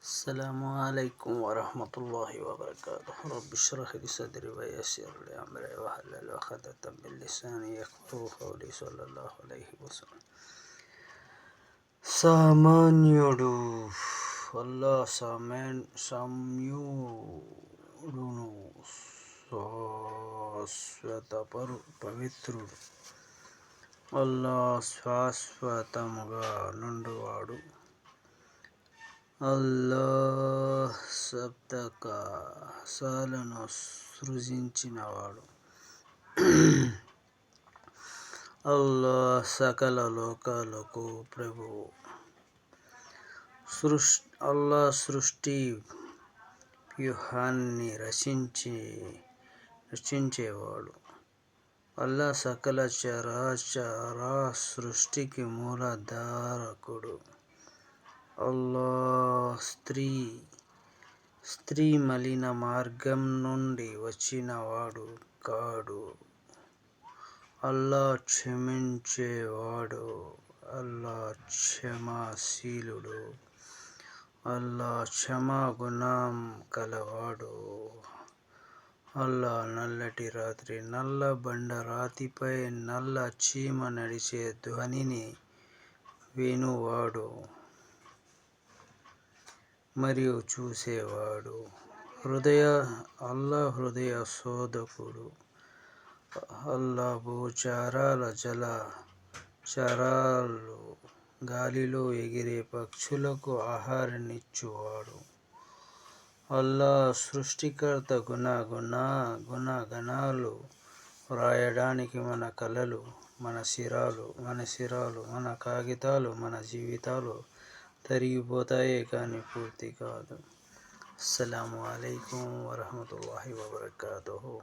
السلام عليكم ورحمة الله وبركاته. رب اشرح لي صدري ويسر لي أمري واحلل عقدة من لساني يفقهوا قولي صلى الله عليه وسلم. సామాన్యుడు అల్లా సంయుడును శాశ్వత పవిత్రుడు. అల్లా శాశ్వతముగా నుండువాడు. అల్లాహ్ సప్తకాశాలను సృజించినవాడు. అల్లాహ్ సకల లోకాలకు ప్రభువు. అల్లాహ్ సృష్టి వ్యూహాన్ని రచించేవాడు. అల్లాహ్ సకల చరాచర సృష్టికి మూలాధారకుడు. అల్లాహ్ స్త్రీ మలిన మార్గం నుండి వచ్చినవాడు కాడు. అల్లాహ్ క్షమించేవాడు. అల్లాహ్ క్షమాశీలుడు. అల్లాహ్ క్షమాగుణం కలవాడు. అల్లాహ్ నల్లటి రాత్రి నల్ల బండరాతిపై నల్ల చీమ నడిచే ధ్వనిని వినువాడు మరియు చూసేవాడు. అల్లాహ్ హృదయ శోధకుడు. అల్లాహ్ భూచరాల జలచరాలు గాలిలో ఎగిరే పక్షులకు ఆహారాన్నిచ్చువాడు. అల్లాహ్ సృష్టికర్త. గుణగణాలు వ్రాయడానికి మన కలలు, మన సిరాలు, మన కాగితాలు, మన జీవితాలు తరిగిపోతాయే కానీ పూర్తి కాదు. అస్సలాము అలైకుం వరహమతుల్లాహి వబరకాతుహు.